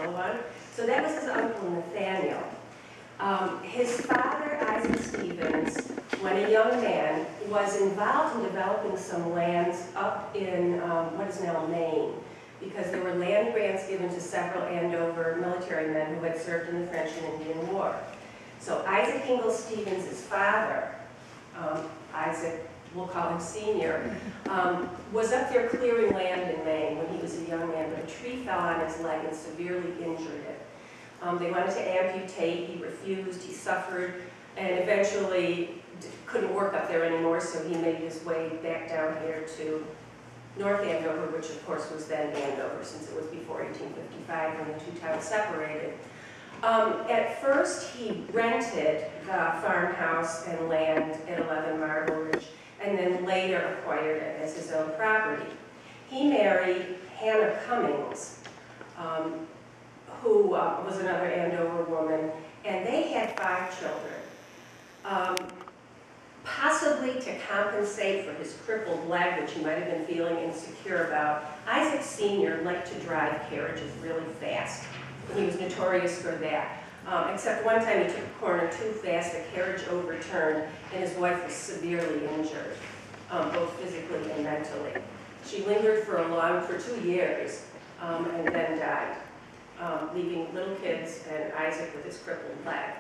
one. So that was his uncle Nathaniel. His father, Isaac Stevens, when a young man, was involved in developing some lands up in what is now Maine, because there were land grants given to several Andover military men who had served in the French and Indian War. So Isaac Ingalls Stevens' father, Isaac, we'll call him Senior, was up there clearing land in Maine when he was a young man, but a tree fell on his leg and severely injured it. They wanted to amputate, he refused, he suffered, and eventually couldn't work up there anymore, so he made his way back down here to North Andover, which of course was then Andover, since it was before 1855 when the two towns separated. At first, he rented the farmhouse and land at 11 Marble Ridge, and then later acquired it as his own property. He married Hannah Cummings, who was another Andover woman, and they had 5 children. Possibly to compensate for his crippled leg, which he might have been feeling insecure about, Isaac Sr. liked to drive carriages really fast. He was notorious for that. Except one time he took a corner too fast, the carriage overturned, and his wife was severely injured, both physically and mentally. She lingered for 2 years and then died, leaving little kids and Isaac with his crippled leg.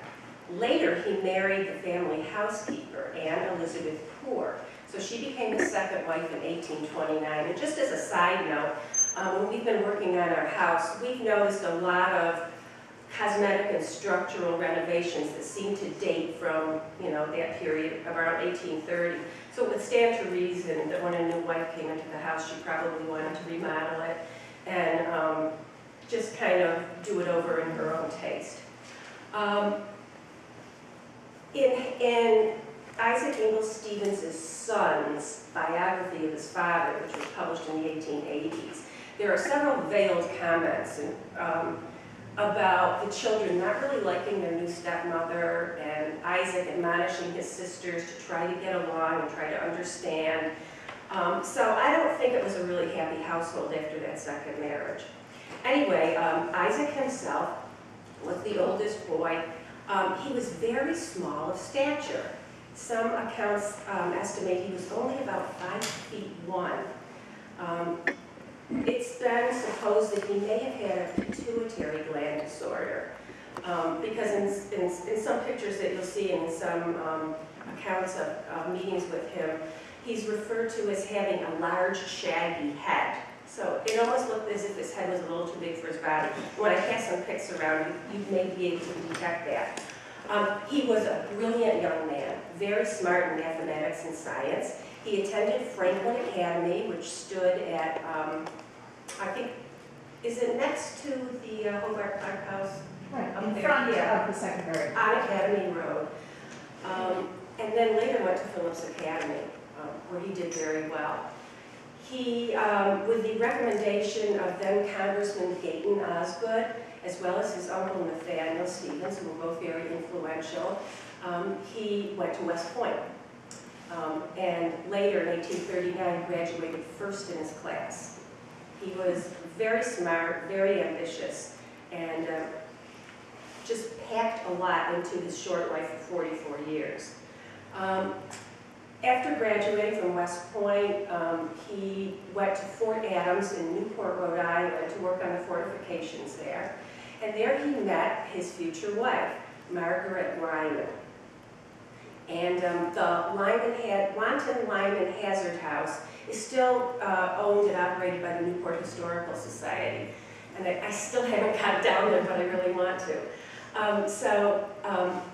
Later, he married the family housekeeper, Anne Elizabeth Poor. So she became his second wife in 1829. And just as a side note, when we've been working on our house, we've noticed a lot of cosmetic and structural renovations that seem to date from, that period around 1830. So it would stand to reason that when a new wife came into the house, she probably wanted to remodel it and just kind of do it over in her own taste. In Isaac Ingalls Stevens' son's biography of his father, which was published in the 1880s, there are several veiled comments about the children not really liking their new stepmother, and Isaac admonishing his sisters to try to get along and try to understand. So I don't think it was a really happy household after that second marriage. Anyway, Isaac himself was the oldest boy. He was very small of stature. Some accounts estimate he was only about 5'1". It's been supposed that he may have had a pituitary gland disorder because in some pictures that you'll see and in some accounts of meetings with him, he's referred to as having a large, shaggy head. So it almost looked as if his head was a little too big for his body. When I pass some pics around, you may be able to detect that. He was a brilliant young man, very smart in mathematics and science. He attended Franklin Academy, which stood at, I think, is it next to the Hobart Park House? Right, up in there? front Yeah. of the secondary. On Academy Road. And then later went to Phillips Academy, where he did very well. He, with the recommendation of then Congressman Dayton Osgood, as well as his uncle Nathaniel Stevens, who were both very influential, he went to West Point. And later, in 1839, graduated first in his class. He was very smart, very ambitious, and just packed a lot into his short life of 44 years. After graduating from West Point, he went to Fort Adams in Newport, Rhode Island to work on the fortifications there. And there he met his future wife, Margaret Lyman. And the Wanton Lyman Hazard House is still owned and operated by the Newport Historical Society. And I still haven't got down there, but I really want to.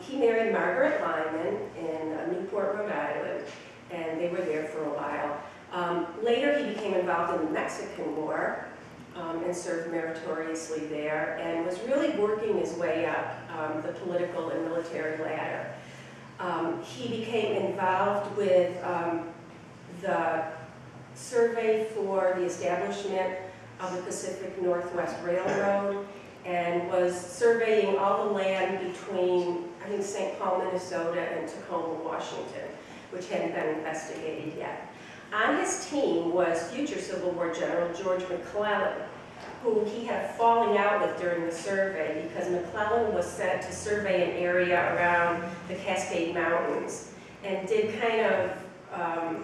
He married Margaret Lyman in Newport, Rhode Island, and they were there for a while. Later, he became involved in the Mexican War and served meritoriously there, and was really working his way up the political and military ladder. He became involved with the survey for the establishment of the Pacific Northwest Railroad, and was surveying all the land between, I think, St. Paul, Minnesota and Tacoma, Washington, which hadn't been investigated yet. On his team was future Civil War General George McClellan, who he had a falling out with during the survey because McClellan was sent to survey an area around the Cascade Mountains and did kind of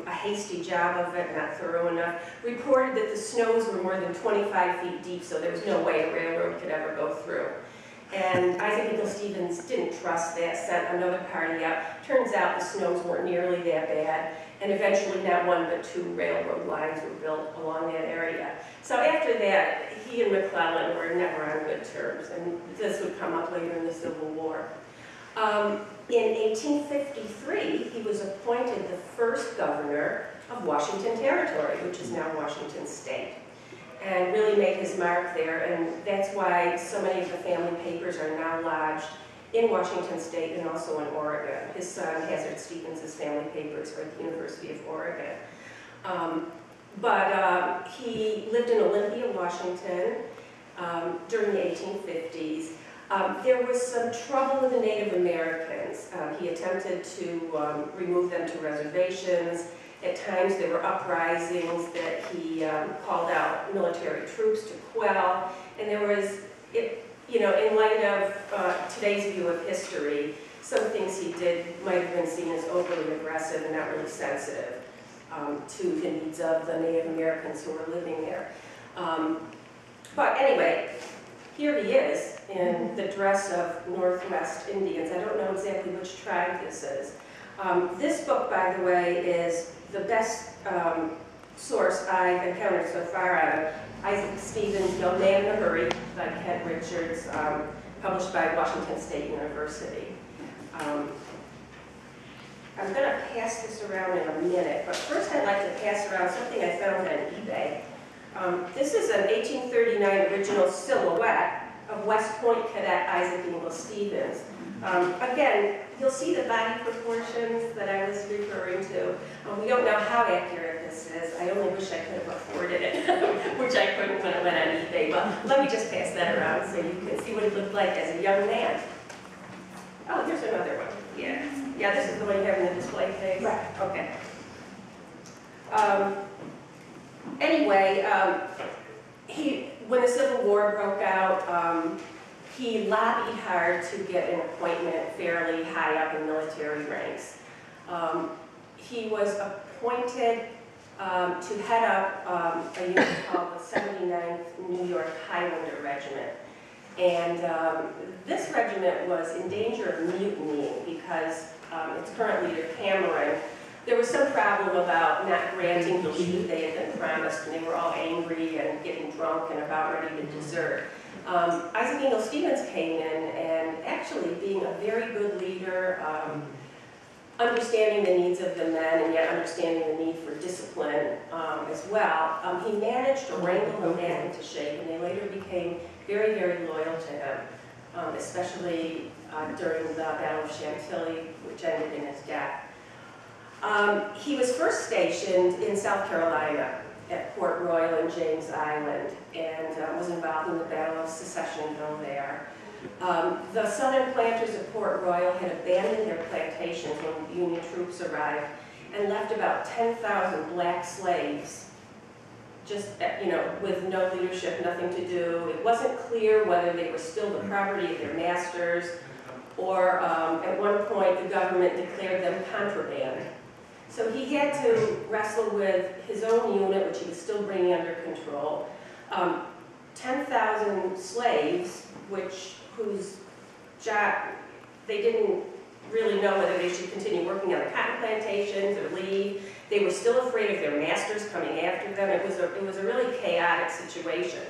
a hasty job of it, not thorough enough, reported that the snows were more than 25 feet deep, so there was no way a railroad could ever go through. And Isaac Ingalls Stevens didn't trust that, sent another party out. Turns out the snows weren't nearly that bad, and eventually not one but two railroad lines were built along that area. So after that, he and McClellan were never on good terms, and this would come up later in the Civil War. In 1853, he was appointed the first governor of Washington Territory, which is now Washington State, and really made his mark there, and that's why so many of the family papers are now lodged in Washington State and also in Oregon. His son, Hazard Stevens' family papers are at the University of Oregon. But he lived in Olympia, Washington during the 1850s. There was some trouble with the Native Americans. He attempted to remove them to reservations. At times there were uprisings that he called out military troops to quell. And there was, you know, in light of today's view of history, some things he did might have been seen as overly aggressive and not really sensitive to the needs of the Native Americans who were living there. But anyway, here he is in the dress of Northwest Indians. I don't know exactly which tribe this is. This book, by the way, is the best source I've encountered so far on Isaac Stevens' Young Man in a Hurry by Kent Richards, published by Washington State University. I'm going to pass this around in a minute, but first I'd like to pass around something I found on eBay. This is an 1839 original silhouette of West Point cadet Isaac Ingalls Stevens. Again, you'll see the body proportions that I was referring to. We don't know how accurate this is. I only wish I could have afforded it, which I couldn't when I went on eBay. But let me just pass that around so you can see what he looked like as a young man. Oh, here's another one. Yeah. Yeah, this is the one you have in the display case. Right. Okay. Anyway, when the Civil War broke out, he lobbied hard to get an appointment fairly high up in military ranks. He was appointed to head up a unit called the 79th New York Highlander Regiment. And this regiment was in danger of mutinying because its current leader, Cameron, there was some problem about not granting the leave they had been promised, and they were all angry and getting drunk and about ready to desert. Isaac Ingalls Stevens came in and actually being a very good leader, understanding the needs of the men and yet understanding the need for discipline as well, he managed to wrangle them back into shape, and they later became very, very loyal to him, especially during the Battle of Chantilly, which ended in his death. He was first stationed in South Carolina at Port Royal and James Island, and was involved in the Battle of Secessionville there. The southern planters of Port Royal had abandoned their plantations when Union troops arrived and left about 10,000 black slaves, just, you know, with no leadership, nothing to do. It wasn't clear whether they were still the property of their masters, or at one point the government declared them contraband. So he had to wrestle with his own unit, which he was still bringing under control, 10,000 slaves, whose job, they didn't really know whether they should continue working on the cotton plantations or leave. They were still afraid of their masters coming after them. It was a really chaotic situation.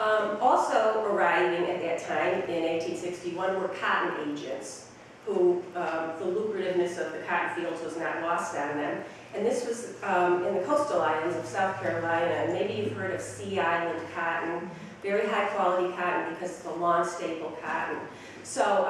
Also arriving at that time in 1861 were cotton agents, who the lucrativeness of the cotton fields was not lost on them. And this was in the coastal islands of South Carolina, and maybe you've heard of Sea Island cotton, very high quality cotton because it's a lawn staple cotton. So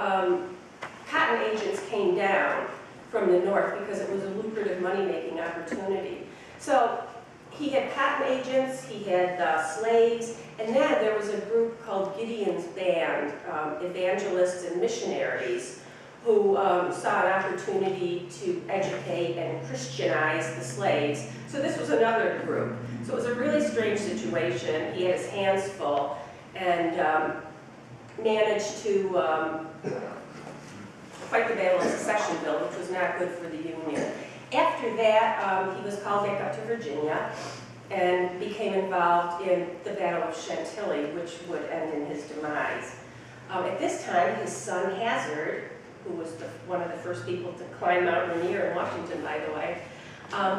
cotton agents came down from the north because it was a lucrative money-making opportunity. So he had cotton agents, he had slaves, and then there was a group called Gideon's Band, evangelists and missionaries, who saw an opportunity to educate and Christianize the slaves. So this was another group. So it was a really strange situation. He had his hands full and managed to fight the Battle of Secessionville, which was not good for the Union. After that, he was called back up to Virginia and became involved in the Battle of Chantilly, which would end in his demise. At this time, his son Hazard, who was one of the first people to climb Mount Rainier in Washington, by the way,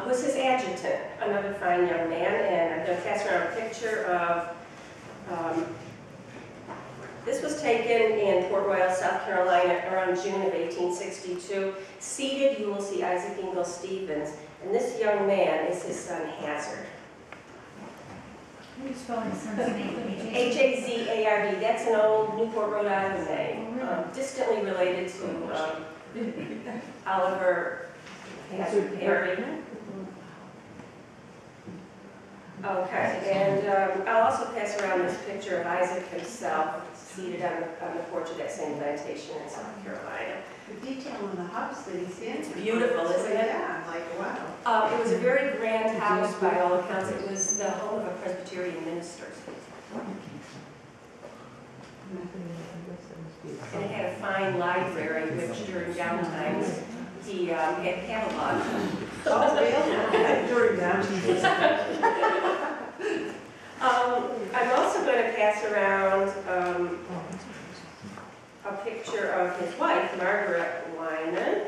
was his adjutant, another fine young man. And I'm going to pass around a picture of, this was taken in Port Royal, South Carolina, around June of 1862. Seated, you will see Isaac Ingalls Stevens, and this young man is his son Hazard. How do you spell his son's name? H-A-Z-A-R-D. That's an old Newport, Rhode Island name, distantly related to Oliver Hazard Perry. Okay, and I'll also pass around this picture of Isaac himself, seated on the porch of that same plantation in South Carolina. The detail on the house that he's in. It's beautiful, isn't it? Yeah, I'm like, wow. It was a very grand house by all accounts. It was the home of a Presbyterian minister. And it had a fine library, which during downtimes he had cataloged. Oh, really? During I'm also going to pass around a picture of his wife, Margaret Wyman.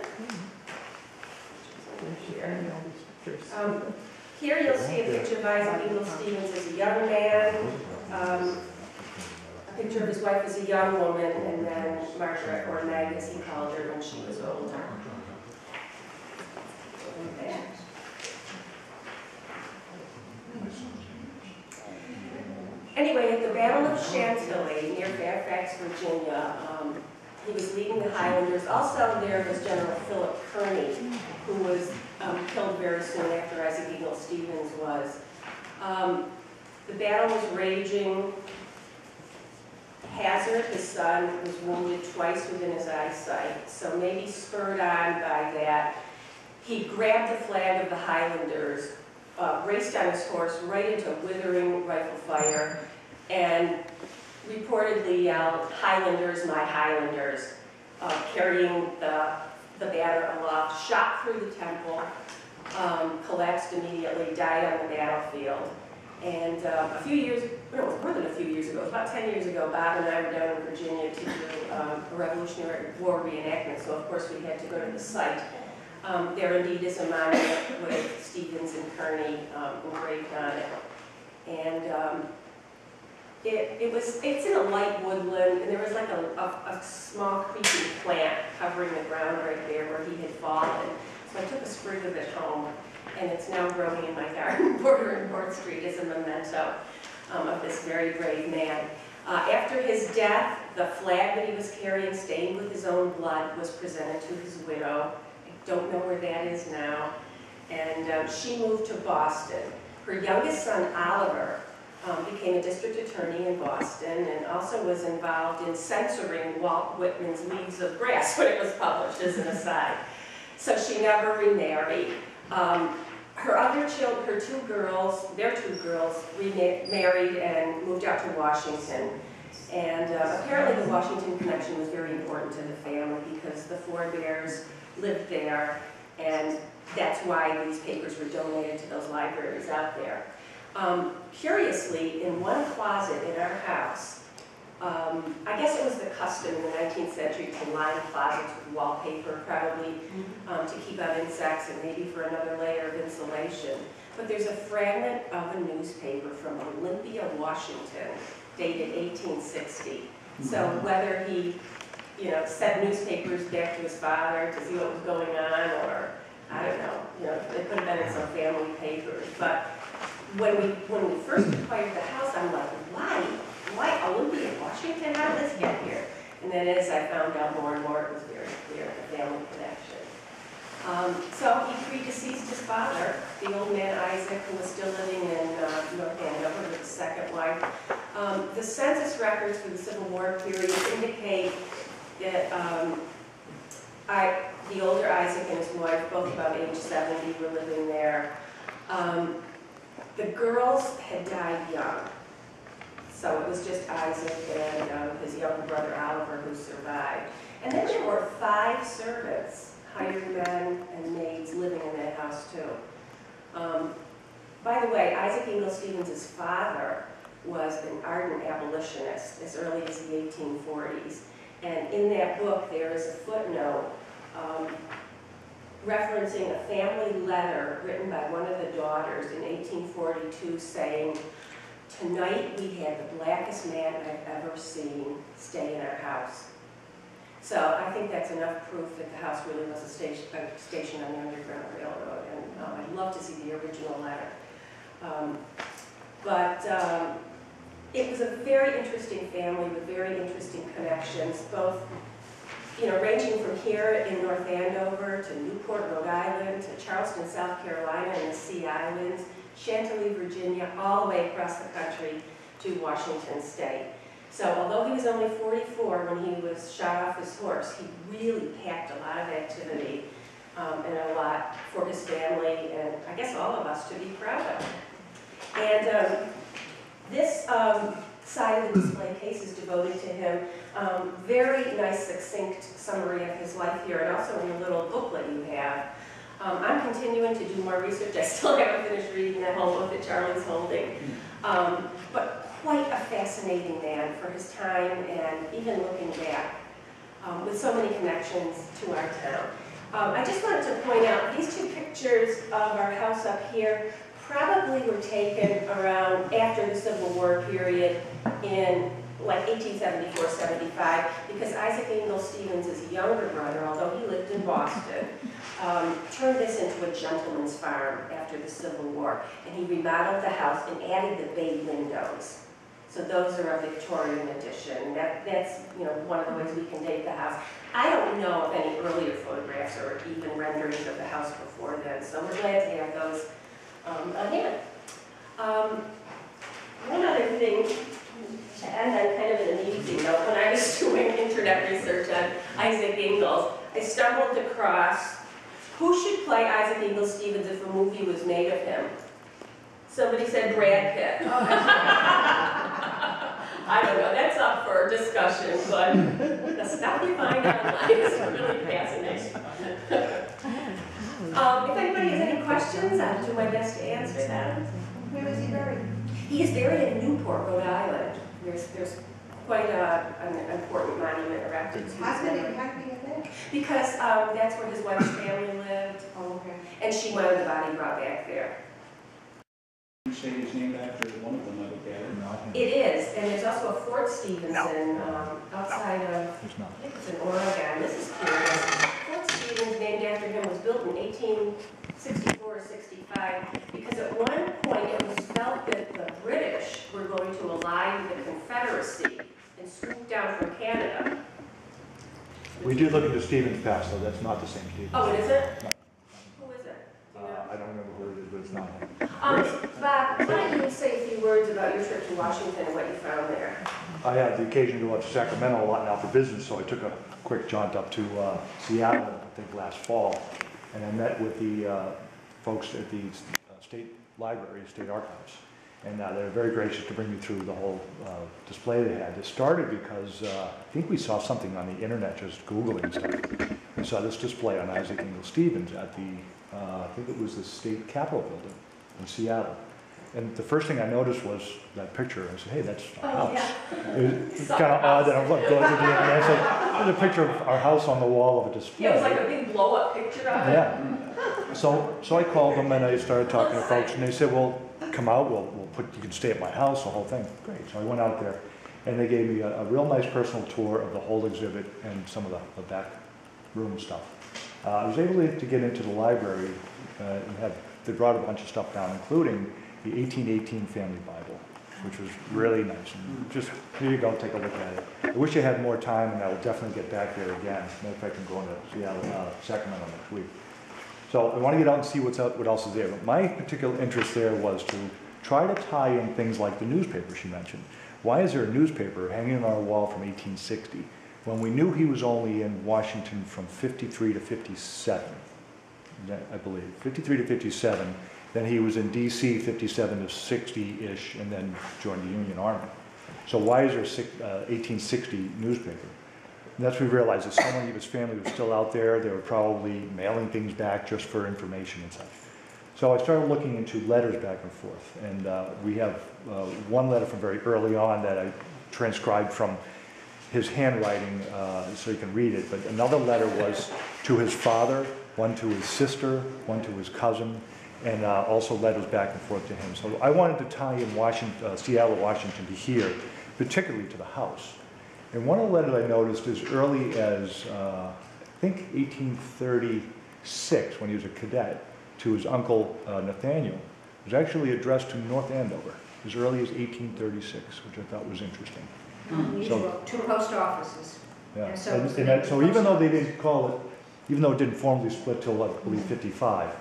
Here you'll see a picture of Isaac Ingalls Stevens as a young man, a picture of his wife as a young woman, and then Margaret, or Meg as he called her when she was older. Okay. Anyway, at the Battle of Chantilly, near Fairfax, Virginia, he was leading the Highlanders. Also there was General Philip Kearny, who was killed very soon after Isaac Ingalls Stevens was. The battle was raging. Hazard, his son, was wounded twice within his eyesight, so maybe spurred on by that, he grabbed the flag of the Highlanders, raced on his horse right into withering rifle fire, and reportedly yelled, "Highlanders, my Highlanders," carrying the banner aloft, shot through the temple, collapsed immediately, died on the battlefield. And a few years, no, it was more than a few years ago, it was about 10 years ago, Bob and I were down in Virginia to do a Revolutionary War reenactment, so of course we had to go to the site. There indeed is a monument with Stevens and Kearny engraved on it. And it's in a light woodland, and there was like a small creeping plant covering the ground right there where he had fallen. So I took a sprig of it home, and it's now growing in my garden bordering 4th Street as a memento of this very brave man. After his death, the flag that he was carrying, stained with his own blood, was presented to his widow. I don't know where that is now. And she moved to Boston. Her youngest son, Oliver, became a district attorney in Boston and also was involved in censoring Walt Whitman's Leaves of Grass when it was published, as an aside. So she never remarried. Her two girls, remarried and moved out to Washington. And apparently the Washington connection was very important to the family because the forebears lived there, and that's why these papers were donated to those libraries out there. Curiously, in one closet in our house, I guess it was the custom in the 19th century to line closets with wallpaper, probably to keep out insects and maybe for another layer of insulation. But there's a fragment of a newspaper from Olympia, Washington, dated 1860. So whether he, sent newspapers back to his father to see what was going on, or I don't know, it could have been in some family papers. But when we first acquired the house, I'm like, why Olympia, Washington? How did this get here? And then as I found out more and more, it was very clear, the family connection. So he predeceased his father, the old man Isaac, who was still living in North Andover with his second wife. The census records for the Civil War period indicate that the older Isaac and his wife, both about age 70, were living there. The girls had died young, so it was just Isaac and his younger brother Oliver who survived. And then there were 5 servants, hired men and maids living in that house too. By the way, Isaac Ingalls Stevens' father was an ardent abolitionist as early as the 1840s. And in that book, there is a footnote referencing a family letter written by one of the daughters in 1842 saying, "Tonight we had the blackest man I've ever seen stay in our house." So I think that's enough proof that the house really was a station on the Underground Railroad, and I'd love to see the original letter. It was a very interesting family with very interesting connections, both, you know, ranging from here in North Andover to Newport, Rhode Island, to Charleston, South Carolina, and the Sea Islands, Chantilly, Virginia, all the way across the country to Washington State. So although he was only 44 when he was shot off his horse, he really packed a lot of activity and a lot for his family, and I guess all of us to be proud of. And this side of the display case is devoted to him. Very nice, succinct summary of his life here, and also in the little booklet you have. I'm continuing to do more research. I still haven't finished reading that whole book that Charlie's holding. But quite a fascinating man for his time, and even looking back, with so many connections to our town. I just wanted to point out, these 2 pictures of our house up here probably were taken around after the Civil War period in like 1874-75, because Isaac Ingalls Stevens' younger brother, although he lived in Boston, turned this into a gentleman's farm after the Civil War, and he remodeled the house and added the bay windows. So those are a Victorian addition. That's, you know, one of the ways we can date the house. I don't know of any earlier photographs or even renderings of the house before then, so we're glad to have those on hand. One other thing to end on kind of an amusing note, when I was doing internet research on Isaac Ingalls, I stumbled across who should play Isaac Ingalls Stevens if a movie was made of him. Somebody said Brad Pitt. I don't know, that's up for discussion, but the stuff you find online is really fascinating. If anybody has any questions, I'll do my best to answer them. Where was he buried? He is buried in Newport, Rhode Island. There's quite an important monument erected to his How did memory. he get there? Because that's where his wife's family lived, Oh, okay. and she wanted the body brought back there. You say it's named after one of them, I look at it. It is, and there's also a Fort Stevenson outside of, I think it's in Oregon. This is curious. Fort Stevens, named after him, was built in 1864 or 65 because at one point it was felt that the British were going to ally with the Confederacy and swoop down from Canada. We did look at the Stevens past, though. That's not the same Stevens. Oh, it isn't? No. Who is it? Do you know? I don't remember who it is, but it's not him. Bob, why don't you say a few words about your trip to Washington and what you found there? I had the occasion to go up to Sacramento a lot now for business, so I took a quick jaunt up to Seattle, I think last fall, and I met with the folks at the State Library, State Archives, and they were very gracious to bring me through the whole display they had. It started because I think we saw something on the internet, just Googling stuff. We saw this display on Isaac Ingalls Stevens at the, I think it was the State Capitol building in Seattle. And the first thing I noticed was that picture. I said, hey, that's our house. It was kind of odd that I'm going through the internet. I said, there's a picture of our house on the wall of a display. Yeah, it was like a big blow-up picture of it. Yeah. So I called them and I started talking to folks, and they said, well, come out, you can stay at my house, the whole thing. Great. So I went out there, and they gave me a real nice personal tour of the whole exhibit and some of the back room stuff. I was able to get into the library and they brought a bunch of stuff down, including the 1818 Family Bible, which was really nice. And just, here you go, take a look at it. I wish I had more time, and I will definitely get back there again. As a matter of fact, I'm going to Sacramento next week. So I want to get out and see what else is there. But my particular interest there was to try to tie in things like the newspaper she mentioned. Why is there a newspaper hanging on our wall from 1860 when we knew he was only in Washington from 53 to 57, I believe, 53 to 57, Then he was in DC 57 to 60-ish, and then joined the Union Army. So why is there a 1860 newspaper? And that's when we realized that so many of his family was still out there. They were probably mailing things back just for information and such. So I started looking into letters back and forth. And we have one letter from very early on that I transcribed from his handwriting so you can read it. But another letter was to his father, one to his sister, one to his cousin, and also letters back and forth to him. So I wanted to tie in Washington, Seattle, Washington to here, particularly to the house. And one of the letters I noticed as early as, I think 1836, when he was a cadet, to his uncle Nathaniel, was actually addressed to North Andover, as early as 1836, which I thought was interesting. Unusual, two post offices. Yeah. And so And, it was and that, so even though they didn't call it, even though it didn't formally split till, I believe, 55,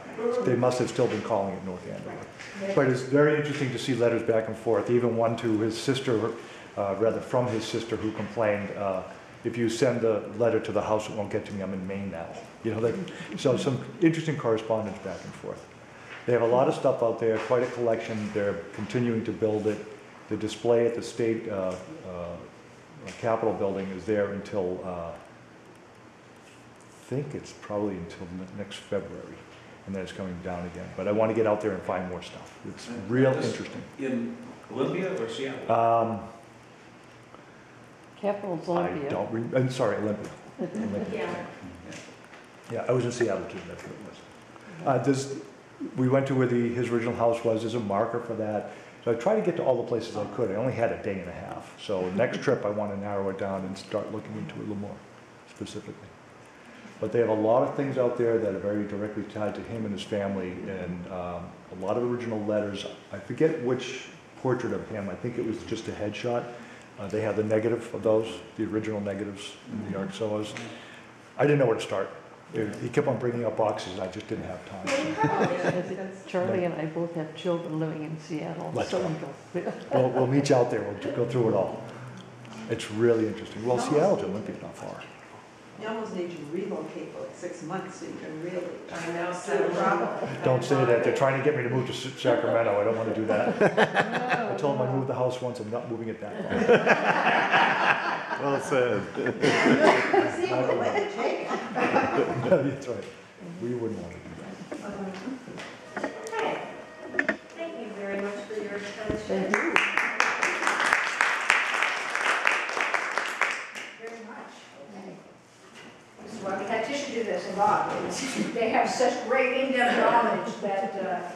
they must have still been calling it North Andover. But it's very interesting to see letters back and forth, even one to his sister, rather from his sister, who complained, if you send a letter to the house, it won't get to me, I'm in Maine now. You know, so some interesting correspondence back and forth. They have a lot of stuff out there, quite a collection. They're continuing to build it. The display at the state Capitol building is there until, I think it's probably until next February, and then it's coming down again. But I want to get out there and find more stuff. It's real interesting. In Olympia or Seattle? Capital's I Olympia. don't, I'm sorry, Olympia. Yeah. Yeah, I was in Seattle too, that's what it was. We went to where his original house was, as a marker for that. So I tried to get to all the places I could. I only had a day and a half. So next trip I want to narrow it down and start looking into it a little more specifically. But they have a lot of things out there that are very directly tied to him and his family, and a lot of original letters. I forget which portrait of him. I think it was just a headshot. They have the negative of those, the original negatives in New York. So I didn't know where to start. He kept on bringing up boxes, and I just didn't have time. Charlie and I both have children living in Seattle. Let's so go. We'll meet you out there. We'll go through it all. It's really interesting. Well, Seattle to Olympia's not far. You almost need to relocate for like 6 months so you can really. I know, do the problem. Don't say that. They're trying to get me to move to Sacramento. I don't want to do that. I told them I moved the house once. I'm not moving it that far. Well said. See, we'll let it take. That's right. We wouldn't want to do that. Okay. Thank you very much for your attention. Thank you. Very much. This is why we had Ticia do this a lot. They have such great in-depth knowledge that